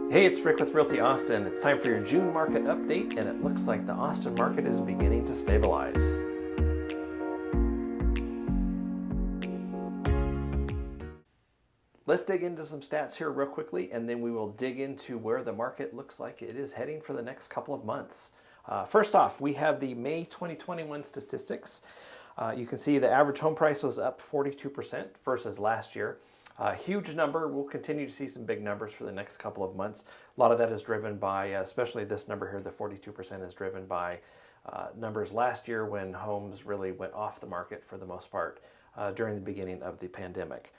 Hey, it's Rick with Realty Austin. It's time for your June market update, and it looks like the Austin market is beginning to stabilize. Let's dig into some stats here real quickly, and then we will dig into where the market looks like it is heading for the next couple of months. First off, we have the May 2021 statistics. You can see the average home price was up 42% versus last year. Huge number. We'll continue to see some big numbers for the next couple of months. A lot of that is driven by, especially this number here, the 42% is driven by numbers last year when homes really went off the market for the most part during the beginning of the pandemic.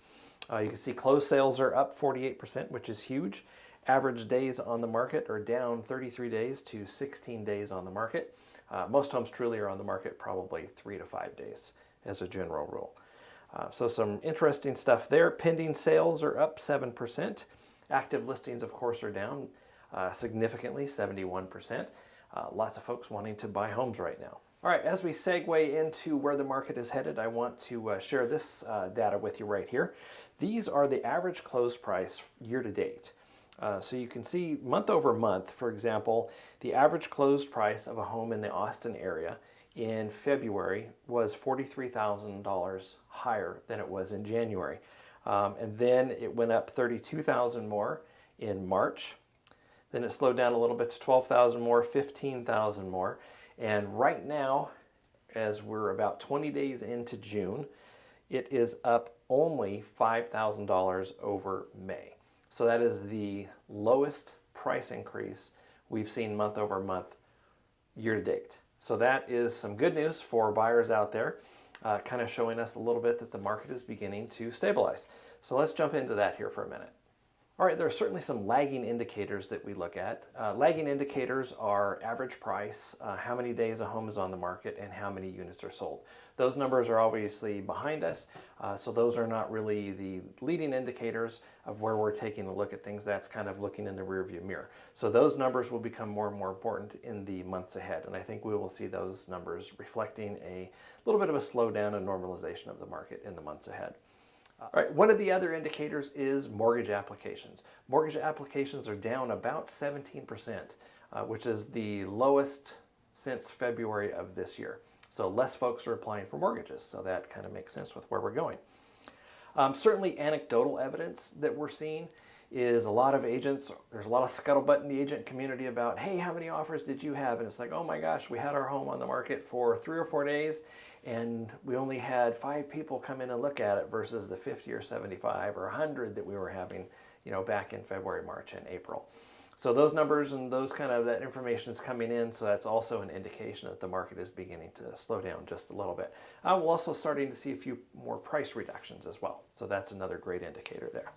You can see closed sales are up 48%, which is huge. Average days on the market are down 33 days to 16 days on the market. Most homes truly are on the market probably 3 to 5 days as a general rule. So some interesting stuff there. Pending sales are up 7%. Active listings, of course, are down significantly, 71%. Lots of folks wanting to buy homes right now. All right, as we segue into where the market is headed, I want to share this data with you right here. These are the average close price year to date. So you can see month over month, for example, the average closed price of a home in the Austin area in February was $43,000 higher than it was in January. And then it went up $32,000 more in March. Then it slowed down a little bit to $12,000 more, $15,000 more. And right now, as we're about 20 days into June, it is up only $5,000 over May. So that is the lowest price increase we've seen month over month year to date. So that is some good news for buyers out there, kind of showing us a little bit that the market is beginning to stabilize. So let's jump into that here for a minute. All right, there are certainly some lagging indicators that we look at. Lagging indicators are average price, how many days a home is on the market, and how many units are sold. Those numbers are obviously behind us, so those are not really the leading indicators of where we're taking a look at things. That's kind of looking in the rearview mirror. So those numbers will become more and more important in the months ahead, and I think we will see those numbers reflecting a little bit of a slowdown and normalization of the market in the months ahead. All right, one of the other indicators is mortgage applications. Mortgage applications are down about 17%, which is the lowest since February of this year. So less folks are applying for mortgages, so that kind of makes sense with where we're going. Certainly anecdotal evidence that we're seeing is a lot of agents, there's a lot of scuttlebutt in the agent community about, hey, how many offers did you have? And it's like, oh my gosh, we had our home on the market for 3 or 4 days and we only had 5 people come in and look at it versus the 50 or 75 or 100 that we were having, back in February, March, and April. So those numbers and that information is coming in, so that's also an indication that the market is beginning to slow down just a little bit. We're also starting to see a few more price reductions as well, so that's another great indicator there.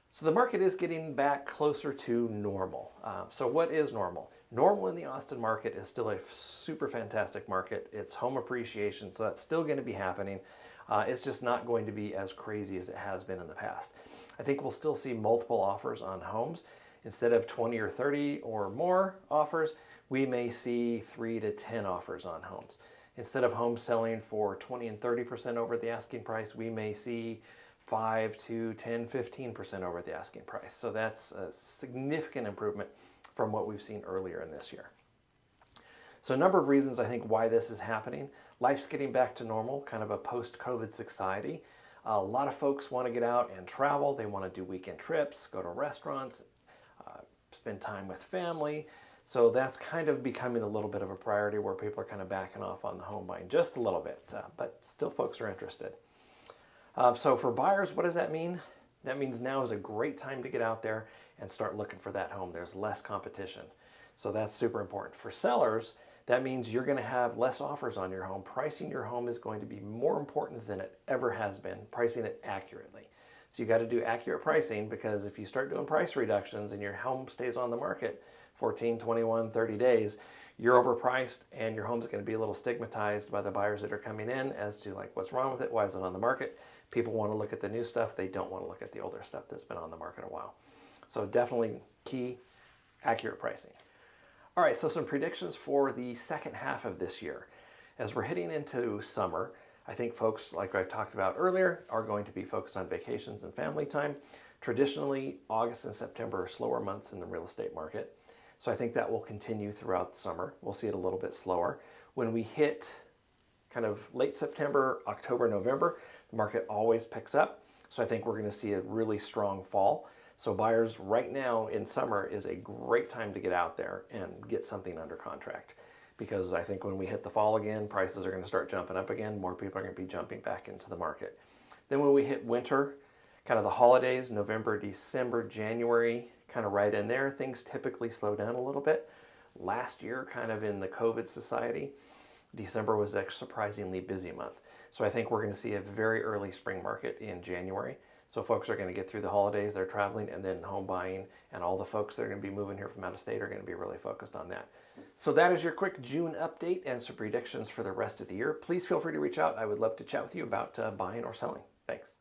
So the market is getting back closer to normal. So what is normal? Normal in the Austin market is still a super fantastic market. It's home appreciation, so that's still going to be happening. It's just not going to be as crazy as it has been in the past. I think we'll still see multiple offers on homes. Instead of 20 or 30 or more offers, we may see 3 to 10 offers on homes. Instead of homes selling for 20 and 30% over the asking price, we may see 5 to 10, 15% over the asking price. So that's a significant improvement from what we've seen earlier in this year. So a number of reasons I think why this is happening. Life's getting back to normal, kind of a post-COVID society. A lot of folks want to get out and travel. They want to do weekend trips, go to restaurants, spend time with family. So that's kind of becoming a little bit of a priority where people are kind of backing off on the home buying just a little bit, but still folks are interested. So for buyers, what does that mean? That means now is a great time to get out there and start looking for that home. There's less competition. So that's super important. For sellers, that means you're going to have less offers on your home. Pricing your home is going to be more important than it ever has been, pricing it accurately. So you got to do accurate pricing, because if you start doing price reductions and your home stays on the market 14, 21, 30 days, you're overpriced and your home's going to be a little stigmatized by the buyers that are coming in as to like, what's wrong with it? Why is it on the market? People want to look at the new stuff. They don't want to look at the older stuff that's been on the market a while. So definitely key, accurate pricing. All right, so some predictions for the second half of this year. As we're heading into summer, I think folks, like I talked about earlier, are going to be focused on vacations and family time. Traditionally, August and September are slower months in the real estate market. So I think that will continue throughout the summer. We'll see it a little bit slower. When we hit kind of late September, October, November, the market always picks up. So I think we're going to see a really strong fall. So buyers right now in summer is a great time to get out there and get something under contract. Because I think when we hit the fall again, prices are going to start jumping up again. More people are going to be jumping back into the market. Then when we hit winter, kind of the holidays, November, December, January, kind of right in there, things typically slow down a little bit. Last year, kind of in the COVID society, December was a surprisingly busy month. So I think we're going to see a very early spring market in January. So folks are going to get through the holidays, they're traveling, and then home buying, and all the folks that are going to be moving here from out of state are going to be really focused on that. So that is your quick June update and some predictions for the rest of the year. Please feel free to reach out. I would love to chat with you about buying or selling. Thanks.